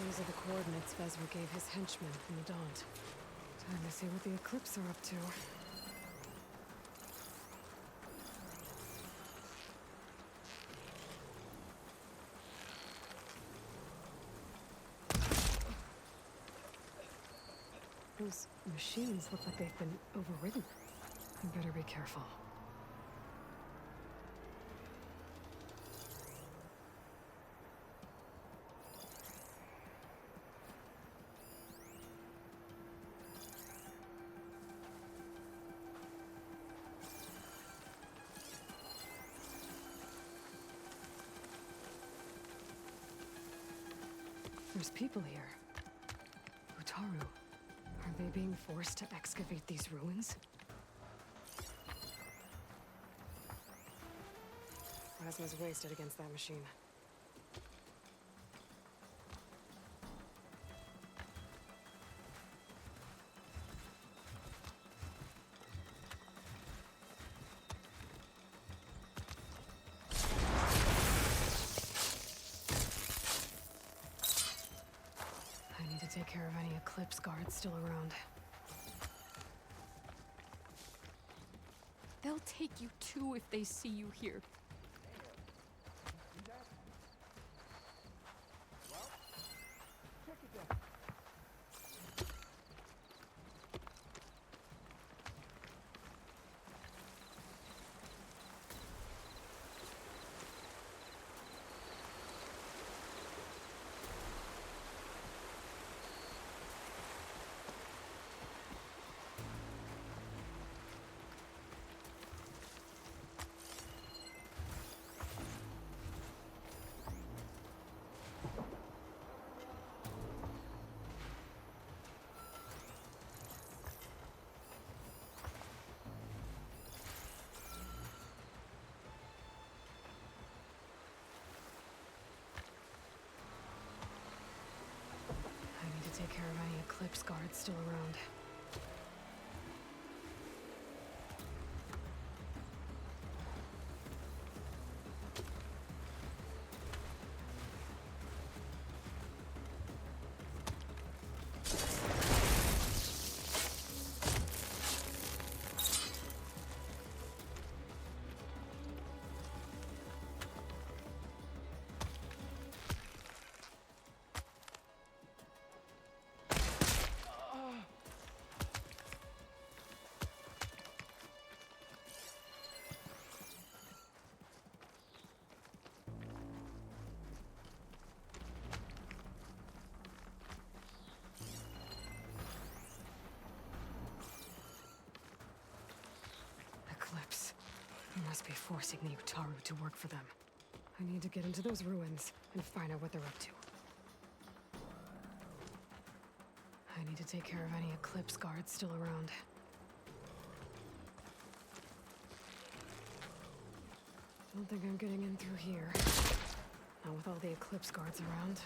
These are the coordinates Vezra gave his henchmen in the Daunt. Time to see what the Eclipse are up to. Those machines look like they've been overridden. I better be careful. There's people here. Utaru. Are they being forced to excavate these ruins? Plasma's wasted against that machine. I need to take care of any Eclipse guards still around. They'll take you too if they see you here. Take care of any Eclipse guards still around. Eclipse. They must be forcing the Utaru to work for them. I need to get into those ruins and find out what they're up to. I need to take care of any Eclipse guards still around. Don't think I'm getting in through here. Not with all the Eclipse guards around.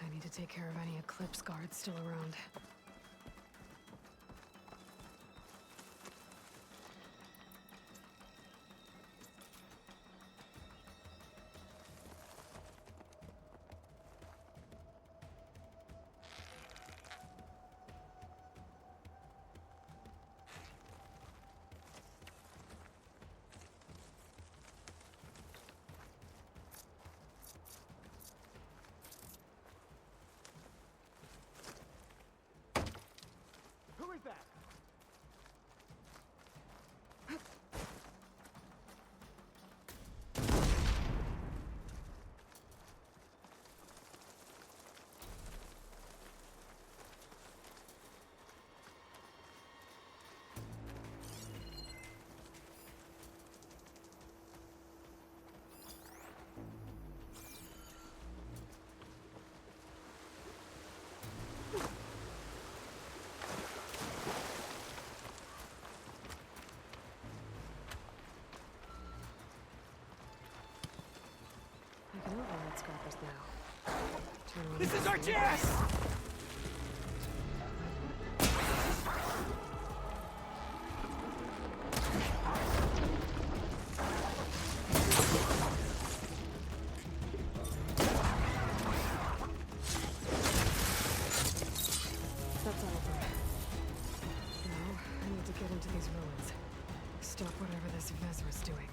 I need to take care of any Eclipse guards still around. Who is that? This is our chance! That's all of them. Now, I need to get into these ruins. Stop whatever this Vezra's doing.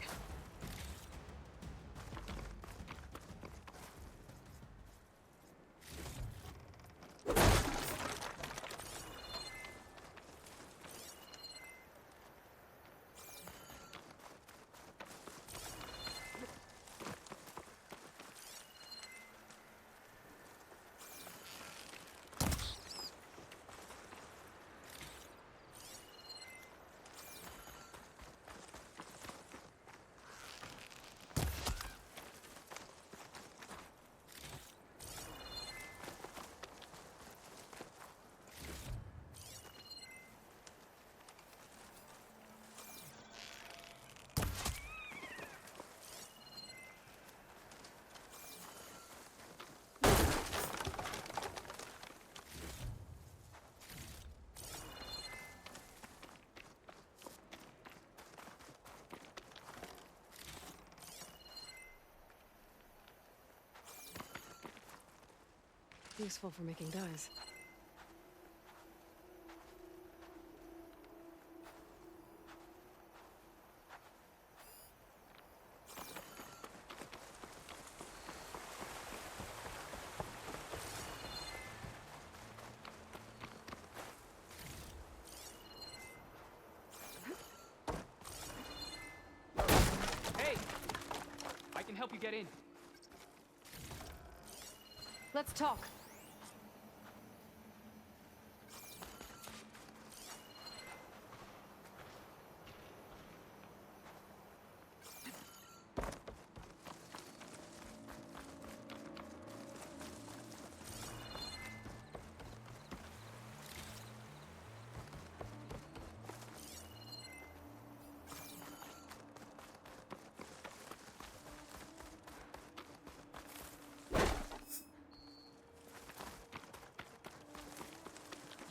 Useful for making dyes. Hey! I can help you get in. Let's talk.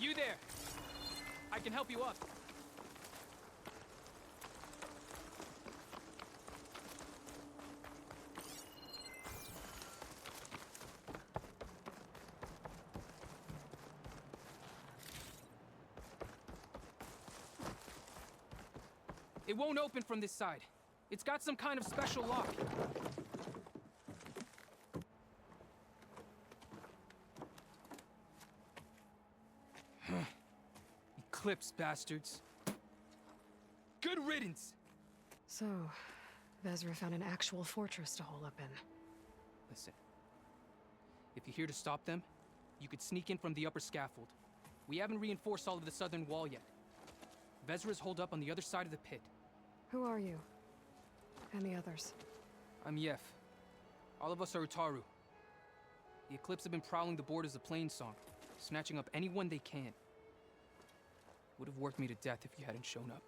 You there! I can help you up. It won't open from this side. It's got some kind of special lock. Eclipse, bastards. Good riddance! So, Vezra found an actual fortress to hole up in. Listen. If you're here to stop them, you could sneak in from the upper scaffold. We haven't reinforced all of the southern wall yet. Vezra's holed up on the other side of the pit. Who are you? And the others? I'm Yef. All of us are Utaru. The Eclipse have been prowling the borders of Plainsong, snatching up anyone they can. Would have worked me to death if you hadn't shown up.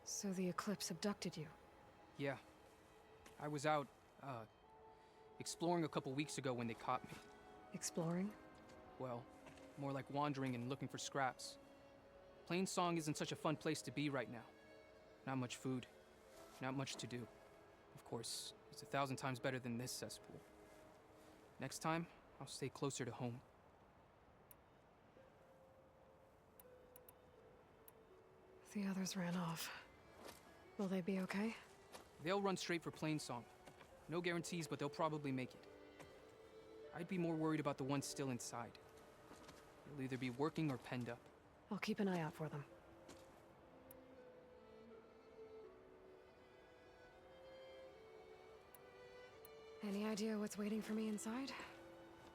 So the Eclipse abducted you? Yeah. I was out, exploring a couple weeks ago when they caught me. Exploring? Well, more like wandering and looking for scraps. Plainsong isn't such a fun place to be right now. Not much food. Not much to do. Of course, it's 1,000 times better than this cesspool. Next time, I'll stay closer to home. The others ran off. Will they be okay? They'll run straight for Plainsong. No guarantees, but they'll probably make it. I'd be more worried about the ones still inside. They'll either be working or penned up. I'll keep an eye out for them. Any idea what's waiting for me inside?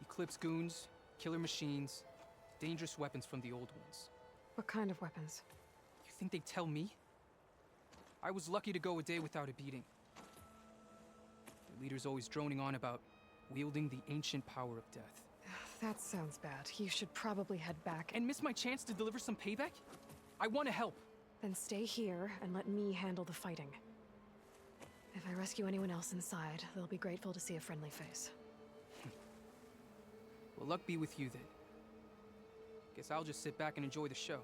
Eclipse goons, killer machines, dangerous weapons from the old ones. What kind of weapons? You think they'd tell me? I was lucky to go a day without a beating. The leader's always droning on about wielding the ancient power of death. That sounds bad. You should probably head back And miss my chance to deliver some payback? I want to help. then stay here and let me handle the fighting. If I rescue anyone else inside, they'll be grateful to see a friendly face. Well, luck be with you then. Guess I'll just sit back and enjoy the show.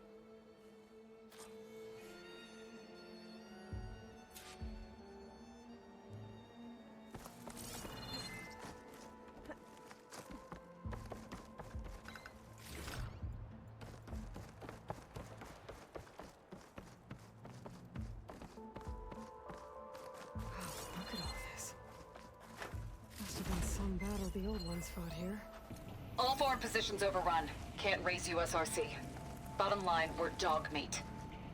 Look at all this. Must have been some battle the old ones fought here. All forward positions overrun. Can't raise USRC. Bottom line, we're dog meat.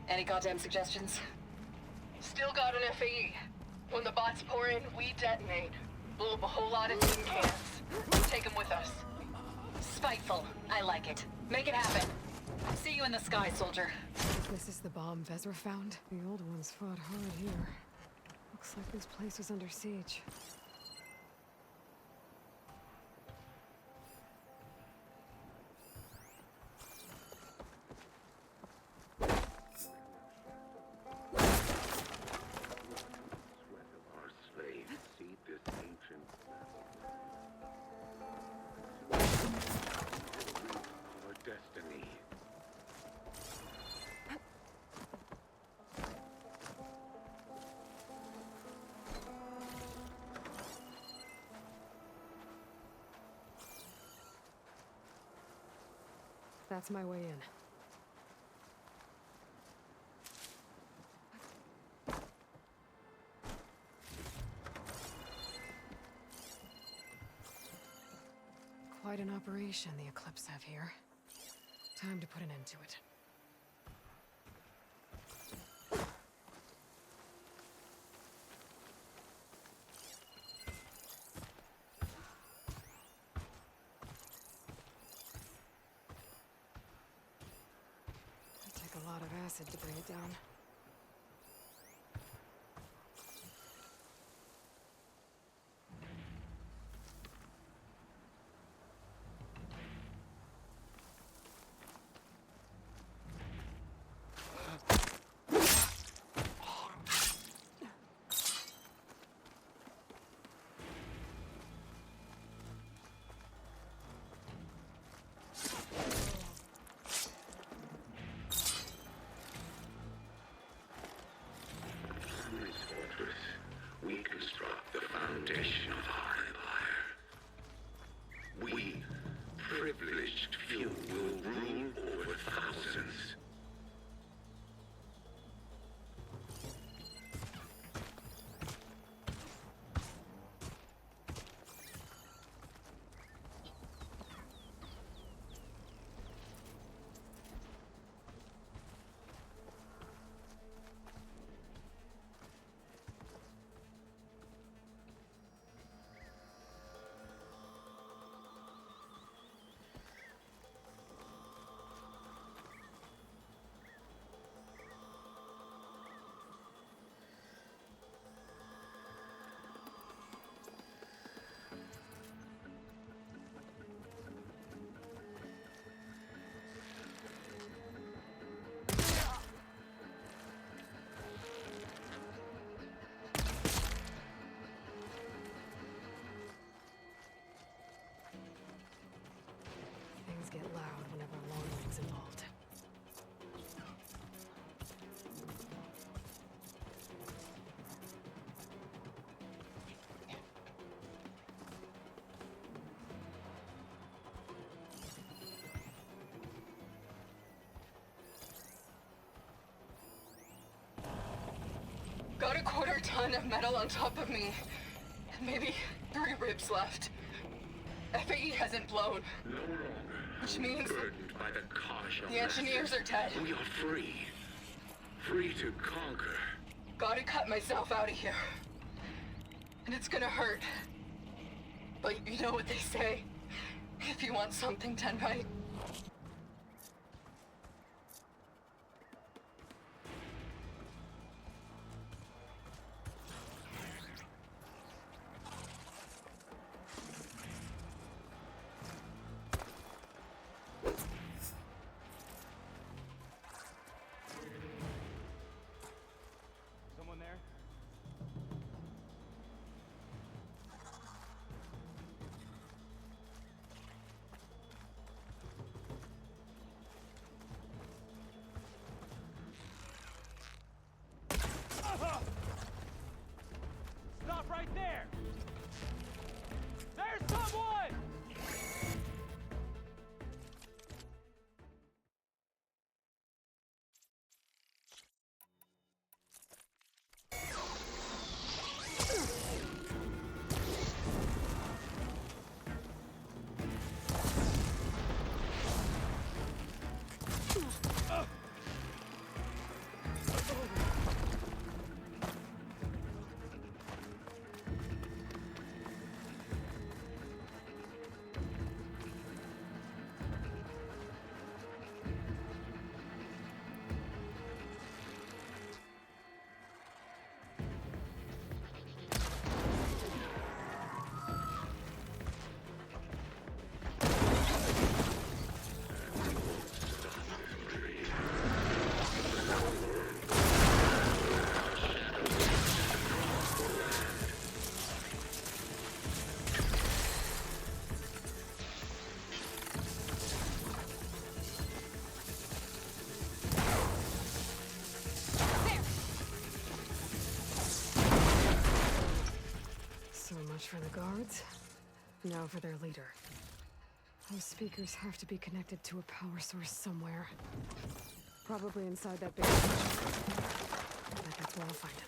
Any goddamn suggestions? Still got an FAE. When the bots pour in, we detonate. Blow up a whole lot of tin cans. We take them with us. Spiteful. I like it. Make it happen. See you in the sky, soldier. If this is the bomb Vezra found, the old ones fought hard here. Looks like this place was under siege. That's my way in. Quite an operation the Eclipse have here. Time to put an end to it. A lot of acid to bring it down. We construct the foundation of our empire. We, privileged few, will rule over thousands. Things get loud whenever Longwing's involved. Got a quarter ton of metal on top of me. Maybe 3 ribs left. FAE hasn't blown. No longer. Which means burdened by the cosh of the engineers are dead. We are free. Free to conquer. Gotta cut myself out of here. And it's gonna hurt. But you know what they say? If you want something done right, Someone there? the guards. Now for their leader. Those speakers have to be connected to a power source somewhere. Probably inside that big station. I bet that's where I'll find him.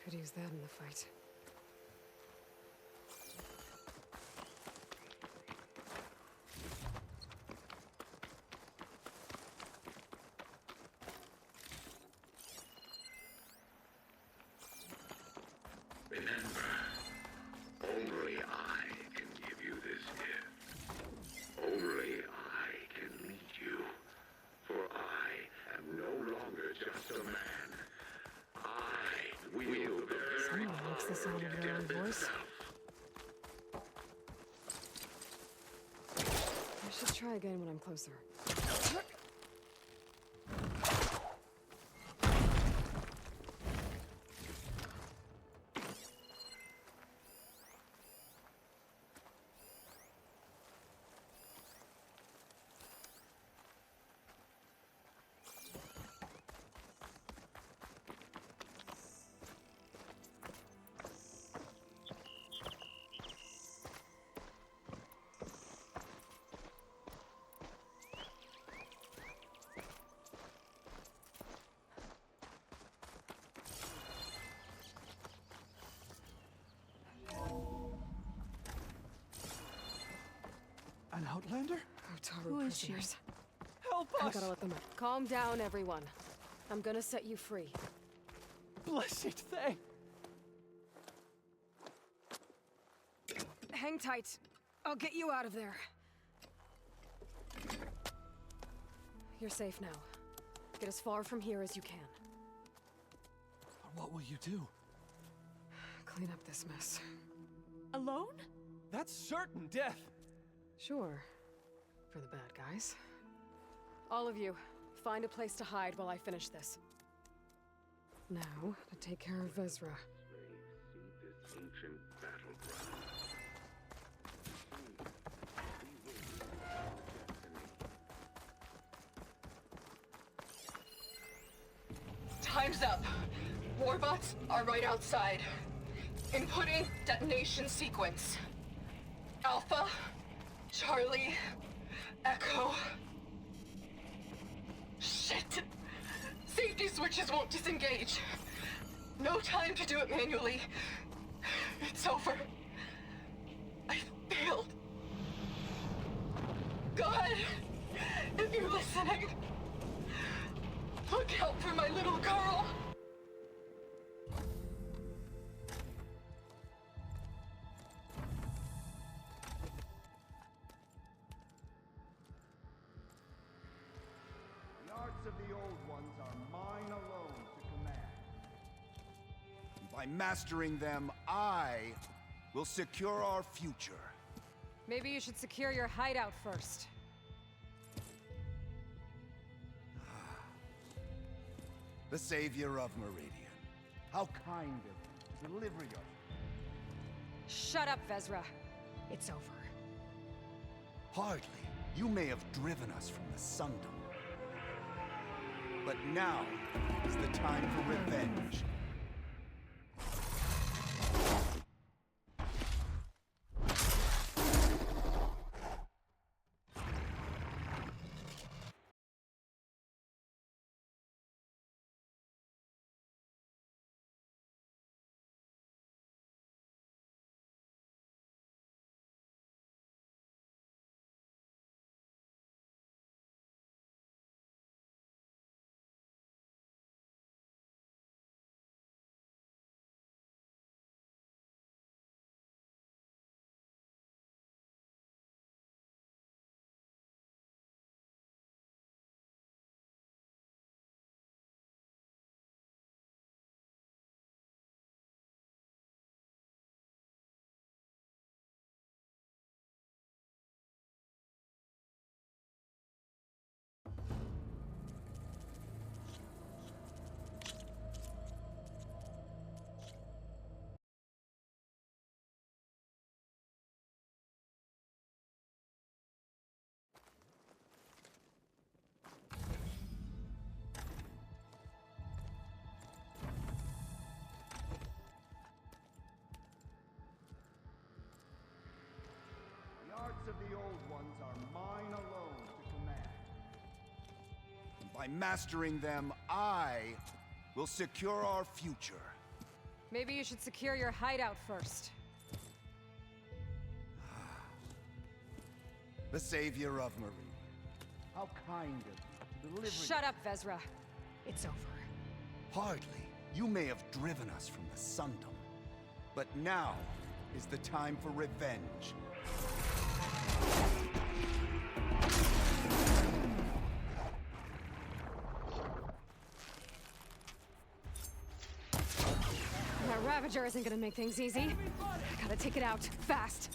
Could use that in the fight. Remember, only I can give you this gift. Only I can lead you. For I am no longer just a man. I wield the very Someone likes the sound of their own death voice. itself. I should try again when I'm closer. An outlander? Otaru Who is she? prisoners. Help I us! gotta let them out. Calm down, everyone. I'm gonna set you free. Blessed thing! Hang tight. I'll get you out of there. You're safe now. Get as far from here as you can. What will you do? Clean up this mess. Alone? That's certain death! Sure. For the bad guys. All of you, find a place to hide while I finish this. Now, to take care of Vezra. See this ancient battleground. Time's up. Warbots are right outside. Inputting detonation sequence. Alpha, Charlie, Echo. Shit! Safety switches won't disengage. No time to do it manually. It's over. I failed. God, if you're listening, look out for my little girl. The arts of the old ones are mine alone to command. And by mastering them, I will secure our future. Maybe you should secure your hideout first. The savior of Meridian. How kind of him to deliver your... Shut up, Vezra. It's over. Hardly. You may have driven us from the Sundom. But now is the time for revenge. the old ones are mine alone to command. And by mastering them, I will secure our future. Maybe you should secure your hideout first. The savior of Marie. How kind of you to deliver. Shut up, Vezra. It's over. Hardly. You may have driven us from the Sundom, but now is the time for revenge. That Ravager isn't gonna make things easy. I gotta take it out, fast.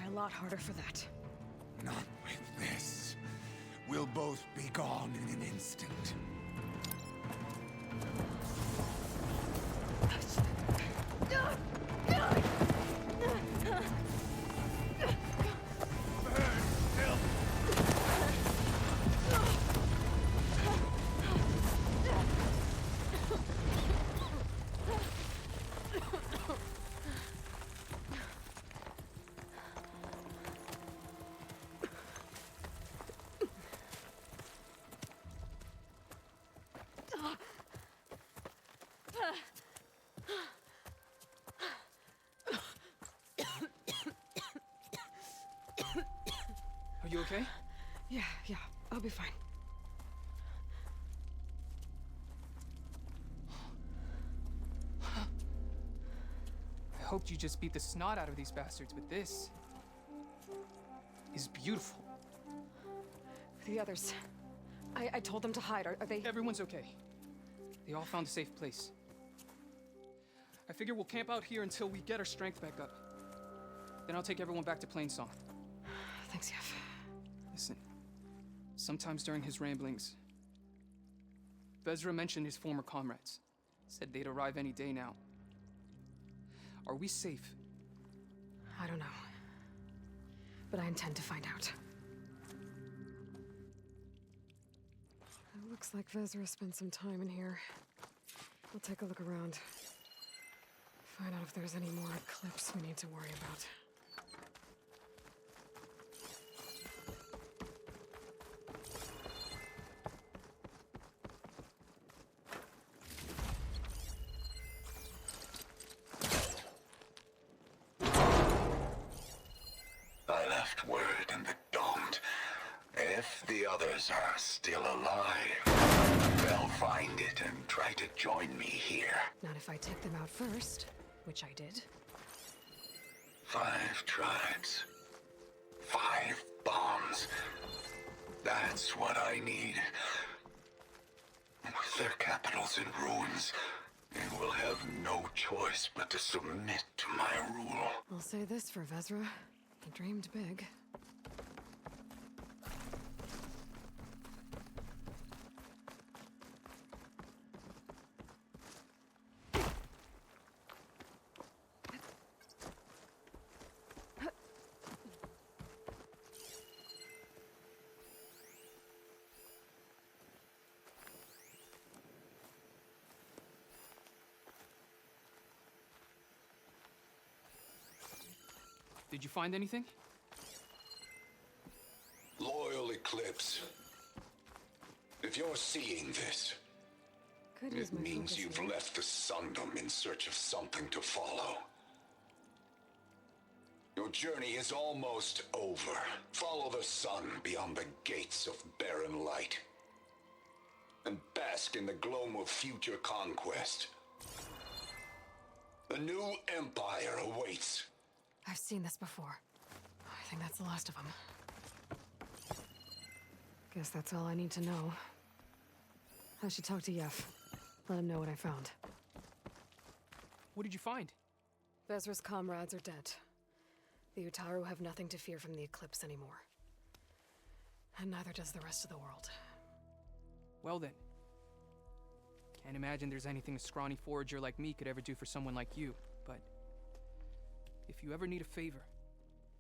A lot harder for that. Not with this. We'll both be gone in an instant. Are you okay? Yeah, I'll be fine. I hoped you just beat the snot out of these bastards, but this is beautiful. The others. I told them to hide. Are they? Everyone's okay. They all found a safe place. I figure we'll camp out here until we get our strength back up. Then I'll take everyone back to Plainsong. Thanks, Yev. Listen, sometimes during his ramblings, Vezra mentioned his former comrades. Said they'd arrive any day now. Are we safe? I don't know. But I intend to find out. It looks like Vezra spent some time in here. We'll take a look around. Find out if there's any more clips we need to worry about. I left word in the domed. If the others are still alive, they'll find it and try to join me here. Not if I take them out first. which I did. 5 tribes. 5 bombs. That's what I need. With their capitals in ruins, they will have no choice but to submit to my rule. I'll say this for Vezra. He dreamed big. Did you find anything? Loyal Eclipse. If you're seeing this, Could use it my means focus you've here. left the Sundom in search of something to follow. Your journey is almost over. Follow the sun beyond the gates of barren light. And bask in the gloam of future conquest. The new empire awaits. I've seen this before. I think that's the last of them. Guess that's all I need to know. I should talk to Yef. Let him know what I found. What did you find? Vezra's comrades are dead. The Utaru have nothing to fear from the Eclipse anymore. And neither does the rest of the world. Well then. Can't imagine there's anything a scrawny forager like me could ever do for someone like you, but if you ever need a favor,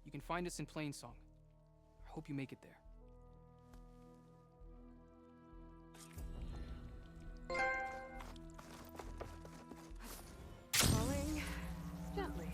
you can find us in Plainsong. I hope you make it there. Falling gently.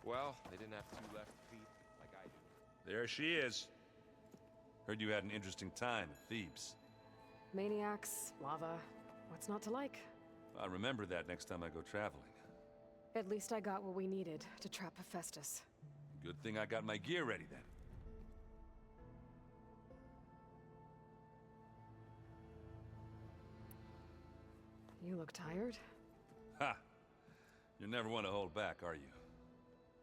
Well, they didn't have two left feet like I do. There she is. Heard you had an interesting time at Thebes. Maniacs, lava, what's not to like? I'll remember that next time I go traveling. At least I got what we needed to trap Hephaestus. Good thing I got my gear ready then. You look tired. Ha! You never want to hold back, are you?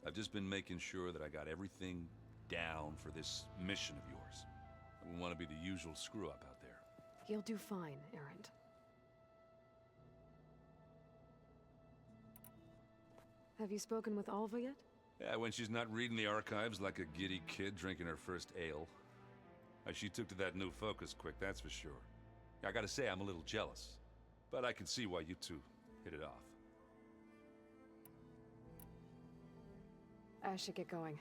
I've just been making sure that I got everything down for this mission of yours. I wouldn't want to be the usual screw-up out there. You'll do fine, Errand. Have you spoken with Alva yet? Yeah, when she's not reading the archives like a giddy kid drinking her first ale. She took to that new focus quick, that's for sure. I gotta say, I'm a little jealous. But I can see why you two hit it off. I should get going.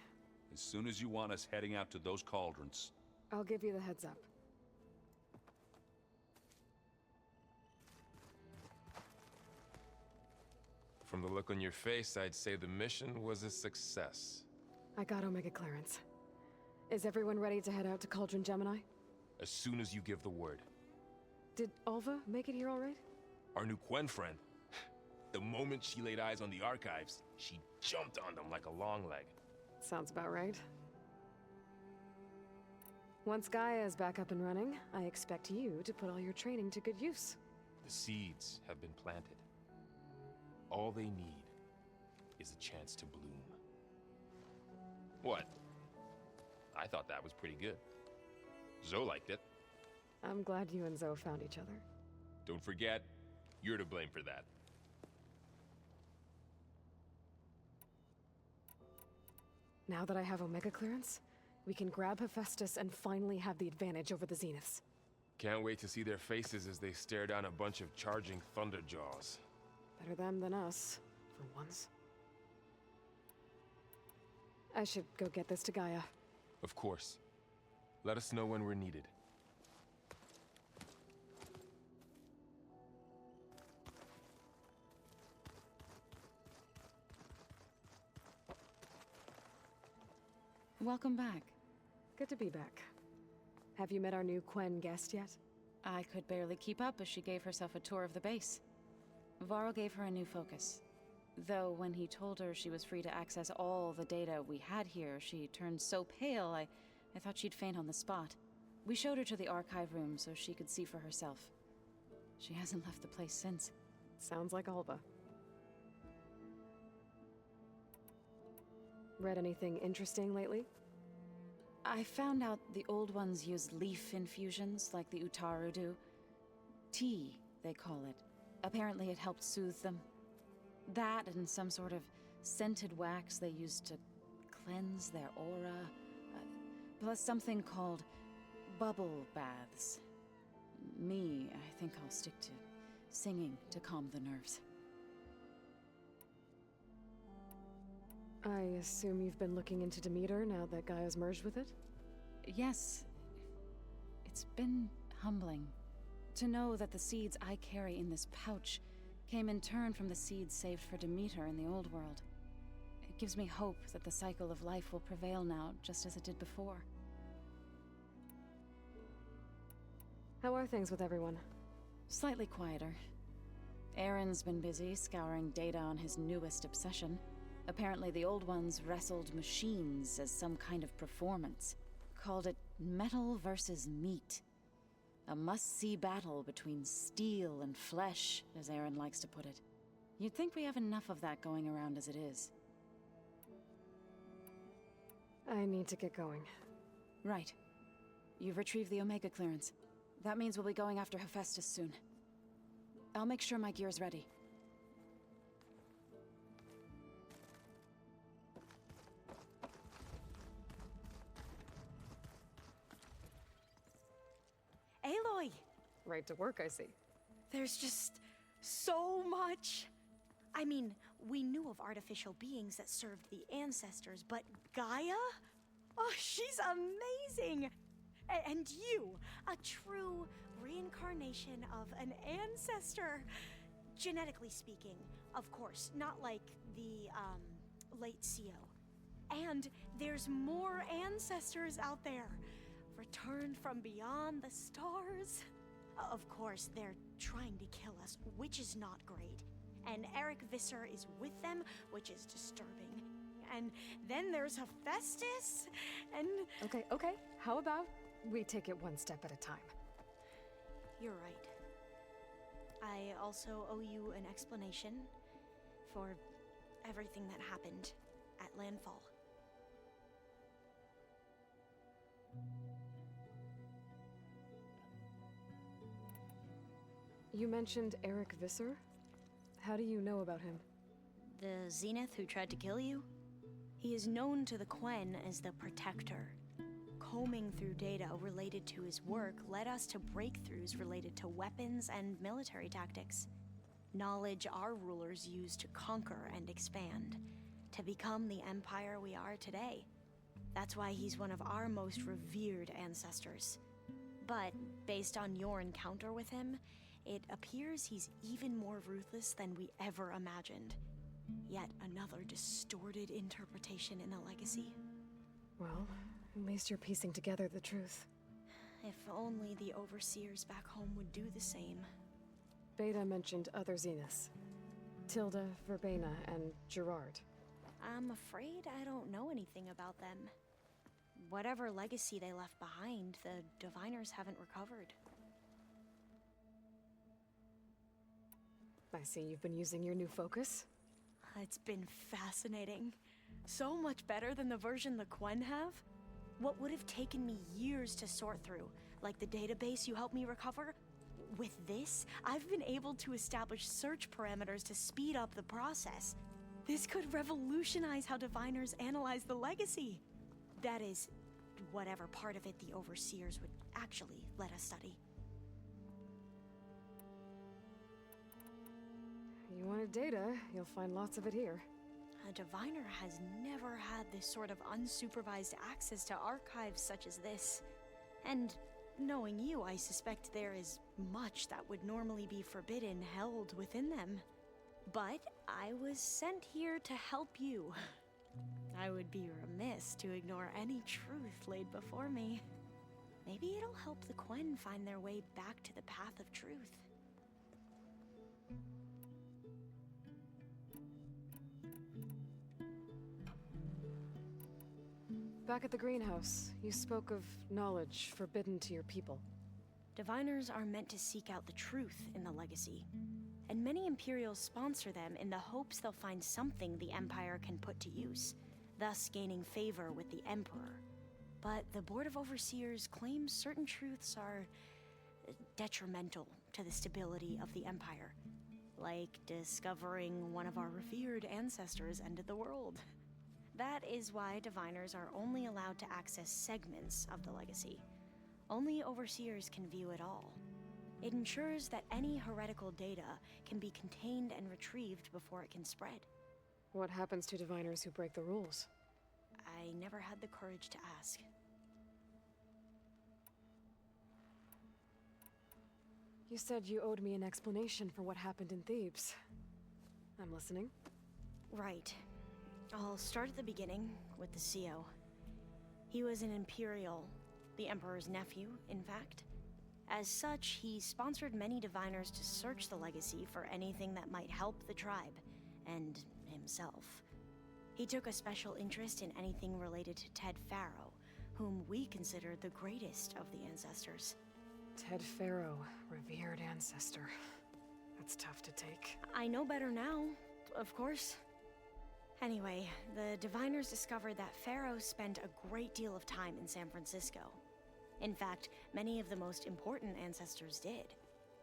As soon as you want us heading out to those cauldrons. I'll give you the heads up. From the look on your face, I'd say the mission was a success. I got Omega clearance. Is everyone ready to head out to Cauldron Gemini? As soon as you give the word. Did Alva make it here all right? Our new Quen friend. The moment she laid eyes on the archives, she jumped on them like a long leg. Sounds about right. Once Gaia is back up and running, I expect you to put all your training to good use. The seeds have been planted. All they need is a chance to bloom. What? I thought that was pretty good. Zoe liked it. I'm glad you and Zoe found each other. Don't forget, you're to blame for that. Now that I have Omega clearance, we can grab Hephaestus and finally have the advantage over the Zeniths. Can't wait to see their faces as they stare down a bunch of charging Thunderjaws. Better them than us, for once. I should go get this to Gaia. Of course. Let us know when we're needed. Welcome back. Good to be back. Have you met our new Quen guest yet? I could barely keep up as she gave herself a tour of the base. Varl gave her a new focus. Though when he told her she was free to access all the data we had here, she turned so pale I thought she'd faint on the spot. We showed her to the archive room so she could see for herself. She hasn't left the place since. Sounds like Alva. Read anything interesting lately? I found out the old ones use leaf infusions like the Utaru do. Tea, they call it. Apparently it helped soothe them. That and some sort of scented wax they used to cleanse their aura. Plus something called bubble baths. Me, I think I'll stick to singing to calm the nerves. I assume you've been looking into Demeter now that Gaia's merged with it? Yes. It's been humbling to know that the seeds I carry in this pouch came in turn from the seeds saved for Demeter in the old world. It gives me hope that the cycle of life will prevail now, just as it did before. How are things with everyone? Slightly quieter. Aaron's been busy scouring data on his newest obsession. Apparently the old ones wrestled machines as some kind of performance. Called it metal versus meat. A must-see battle between steel and flesh, as Aaron likes to put it. You'd think we have enough of that going around as it is. I need to get going. Right. You've retrieved the Omega clearance. That means we'll be going after Hephaestus soon. I'll make sure my gear's ready. Aloy! Right to work, I see. There's just so much. I mean, we knew of artificial beings that served the ancestors, but Gaia? Oh, she's amazing! And you, a true reincarnation of an ancestor. Genetically speaking, of course, not like the, late CO. And there's more ancestors out there, returned from beyond the stars. Of course, they're trying to kill us, which is not great. And Eric Visser is with them, which is disturbing. And then there's Hephaestus, and... Okay. How about we take it one step at a time? You're right. I also owe you an explanation for everything that happened at landfall. You mentioned Eric Visser? How do you know about him? The Zenith who tried to kill you? He is known to the Quen as the Protector. Combing through data related to his work led us to breakthroughs related to weapons and military tactics. Knowledge our rulers used to conquer and expand, to become the empire we are today. That's why he's one of our most revered ancestors. But based on your encounter with him, it appears he's even more ruthless than we ever imagined. Yet another distorted interpretation in the legacy. Well, at least you're piecing together the truth. If only the overseers back home would do the same. Beta mentioned other Zeniths. Tilda, Verbena, and Gerard. I'm afraid I don't know anything about them. Whatever legacy they left behind, the Diviners haven't recovered. I see you've been using your new focus. It's been fascinating. So much better than the version the Quen have. What would have taken me years to sort through, like the database you helped me recover, with this, I've been able to establish search parameters to speed up the process. This could revolutionize how Diviners analyze the legacy. That is, whatever part of it the Overseers would actually let us study. You wanted data, you'll find lots of it here. A Diviner has never had this sort of unsupervised access to archives such as this. And knowing you, I suspect there is much that would normally be forbidden held within them. But I was sent here to help you. I would be remiss to ignore any truth laid before me. Maybe it'll help the Quen find their way back to the path of truth. Back at the greenhouse, you spoke of knowledge forbidden to your people. Diviners are meant to seek out the truth in the legacy, and many Imperials sponsor them in the hopes they'll find something the Empire can put to use, thus gaining favor with the Emperor. But the Board of Overseers claims certain truths are detrimental to the stability of the Empire, like discovering one of our revered ancestors ended the world. That is why Diviners are only allowed to access segments of the legacy. Only Overseers can view it all. It ensures that any heretical data can be contained and retrieved before it can spread. What happens to Diviners who break the rules? I never had the courage to ask. You said you owed me an explanation for what happened in Thebes. I'm listening. Right. I'll start at the beginning with the CO. He was an Imperial, the Emperor's nephew, in fact. As such, he sponsored many Diviners to search the legacy for anything that might help the tribe, and himself. He took a special interest in anything related to Ted Faro, whom we considered the greatest of the ancestors. Ted Faro, revered ancestor. That's tough to take. I know better now, of course. Anyway, the Diviners discovered that Faro spent a great deal of time in San Francisco. In fact, many of the most important ancestors did.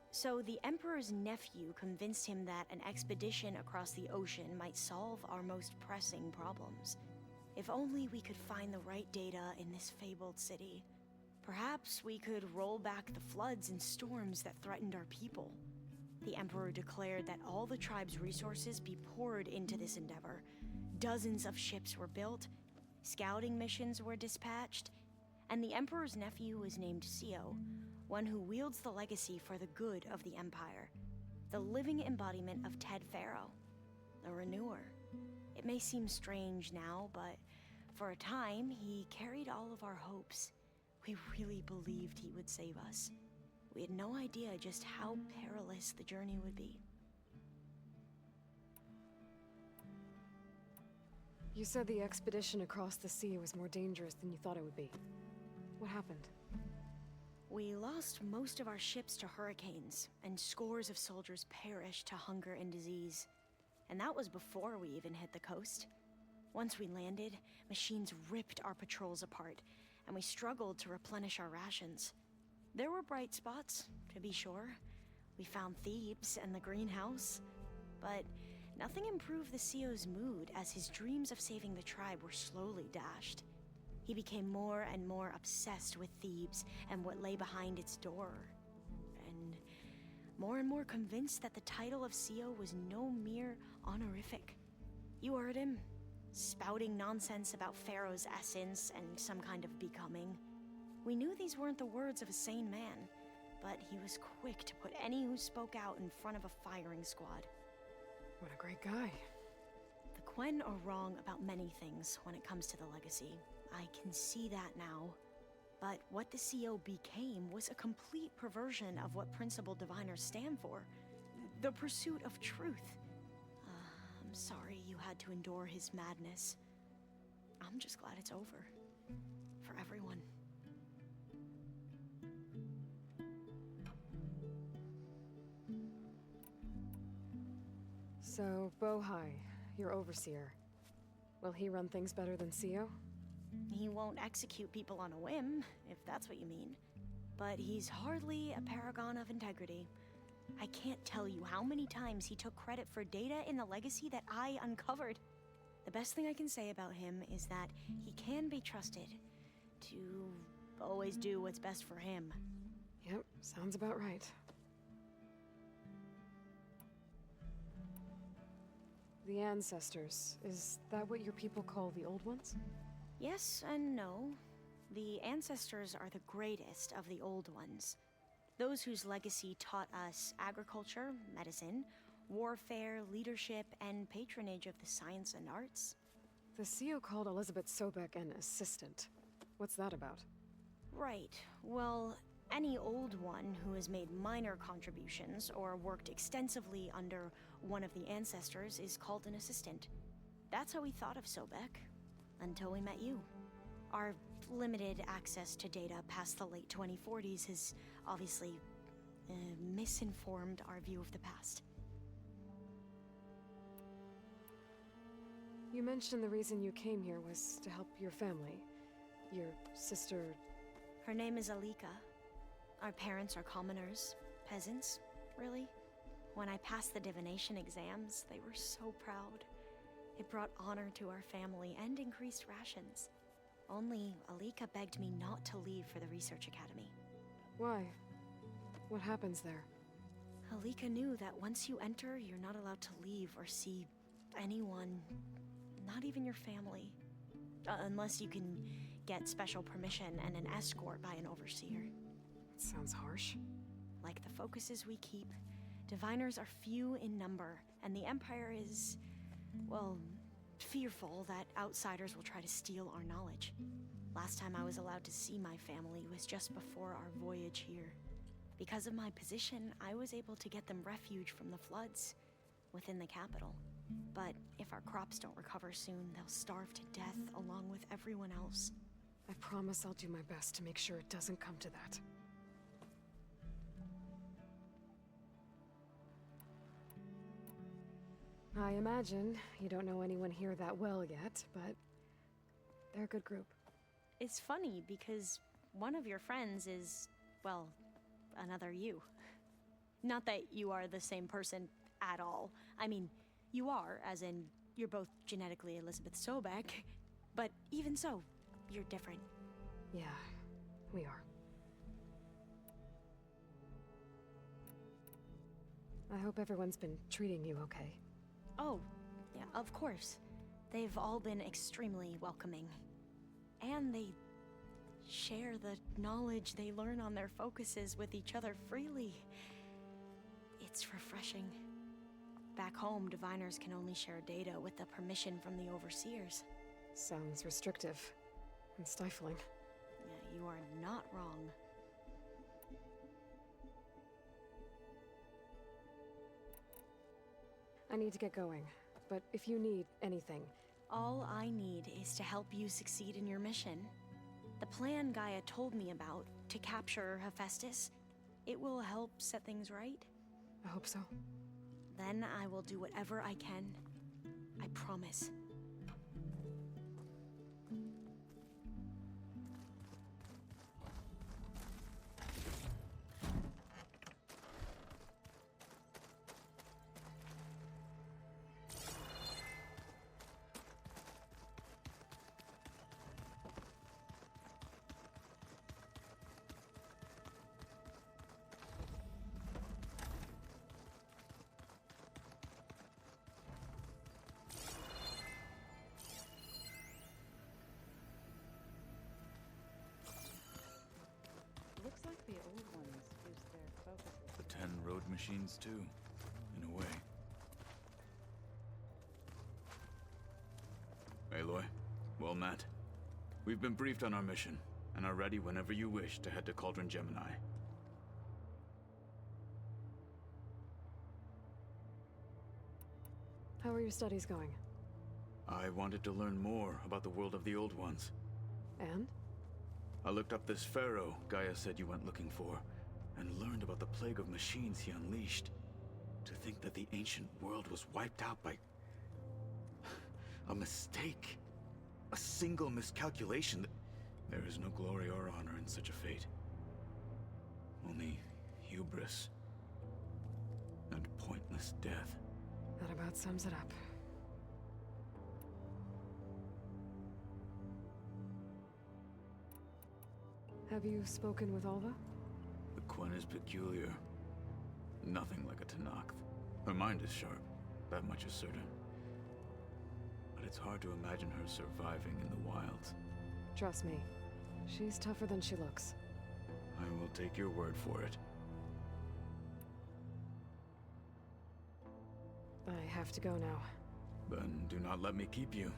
So the Emperor's nephew convinced him that an expedition across the ocean might solve our most pressing problems. If only we could find the right data in this fabled city. Perhaps we could roll back the floods and storms that threatened our people. The Emperor declared that all the tribe's resources be poured into this endeavor. Dozens of ships were built, scouting missions were dispatched, and the Emperor's nephew was named CO, one who wields the legacy for the good of the Empire, the living embodiment of Ted Faro, the Renewer. It may seem strange now, but for a time, he carried all of our hopes. We really believed he would save us. We had no idea just how perilous the journey would be. You said the expedition across the sea was more dangerous than you thought it would be. What happened? We lost most of our ships to hurricanes, and scores of soldiers perished to hunger and disease. And that was before we even hit the coast. Once we landed, machines ripped our patrols apart, and we struggled to replenish our rations. There were bright spots, to be sure. We found Thebes and the greenhouse, but nothing improved the CO's mood as his dreams of saving the tribe were slowly dashed. He became more and more obsessed with Thebes and what lay behind its door, and more convinced that the title of CO was no mere honorific. You heard him, spouting nonsense about Pharaoh's essence and some kind of becoming. We knew these weren't the words of a sane man, but he was quick to put any who spoke out in front of a firing squad. What a great guy. The Quen are wrong about many things when it comes to the legacy. I can see that now. But what the CO became was a complete perversion of what principled diviners stand for. The pursuit of truth. I'm sorry you had to endure his madness. I'm just glad it's over. For everyone. So, Bohai, your overseer. Will he run things better than CO? He won't execute people on a whim, if that's what you mean. But he's hardly a paragon of integrity. I can't tell you how many times he took credit for data in the legacy that I uncovered. The best thing I can say about him is that he can be trusted to always do what's best for him. Yep, sounds about right. The ancestors, is that what your people call the old ones? Yes and no. The ancestors are the greatest of the old ones. Those whose legacy taught us agriculture, medicine, warfare, leadership, and patronage of the science and arts. The CO called Elizabeth Sobek an assistant. What's that about? Right. Well, any old one who has made minor contributions or worked extensively under one of the ancestors is called an assistant. That's how we thought of Sobek, until we met you. Our limited access to data past the late 2040s has obviously misinformed our view of the past. You mentioned the reason you came here was to help your family. Your sister... Her name is Alika. Our parents are commoners, peasants, really. When I passed the divination exams, they were so proud. It brought honor to our family and increased rations. Only Alika begged me not to leave for the research academy. Why? What happens there? Alika knew that once you enter, you're not allowed to leave or see anyone, not even your family. Unless you can get special permission and an escort by an overseer. That sounds harsh. Like the focuses we keep, diviners are few in number, and the Empire is, well, fearful that outsiders will try to steal our knowledge. Last time I was allowed to see my family was just before our voyage here. Because of my position, I was able to get them refuge from the floods within the capital. But if our crops don't recover soon, they'll starve to death along with everyone else. I promise I'll do my best to make sure it doesn't come to that. I imagine you don't know anyone here that well yet, but they're a good group. It's funny because one of your friends is, well, another you. Not that you are the same person at all. I mean, you are, as in, you're both genetically Elizabeth Sobek, but even so, you're different. Yeah, we are. I hope everyone's been treating you okay. Oh, yeah, of course. They've all been extremely welcoming. And they share the knowledge they learn on their focuses with each other freely. It's refreshing. Back home, diviners can only share data with the permission from the overseers. Sounds restrictive and stifling. Yeah, you are not wrong. I need to get going, but if you need anything... All I need is to help you succeed in your mission. The plan Gaia told me about, to capture Hephaestus, it will help set things right. I hope so. Then I will do whatever I can. I promise. Looks like the old ones used their focuses. The 10 road machines, too, in a way. Aloy, well met. We've been briefed on our mission, and are ready whenever you wish to head to Cauldron Gemini. How are your studies going? I wanted to learn more about the world of the Old Ones. And? I looked up this pharaoh Gaia said you went looking for, and learned about the plague of machines he unleashed. To think that the ancient world was wiped out by... a mistake. A single miscalculation. There is no glory or honor in such a fate. Only hubris. And pointless death. That about sums it up. Have you spoken with Alva? The Quen is peculiar. Nothing like a Tenakth. Her mind is sharp, that much is certain. But it's hard to imagine her surviving in the wilds. Trust me, she's tougher than she looks. I will take your word for it. I have to go now. Then do not let me keep you.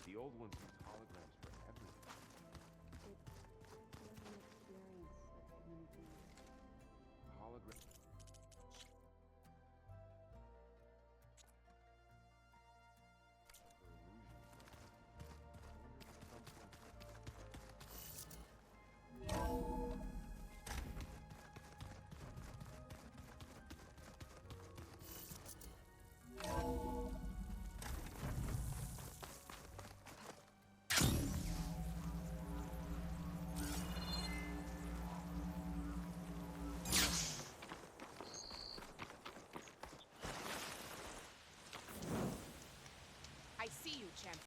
The old ones use holograms for everything. It was an experience of communicating. Hologram. I see you, champ.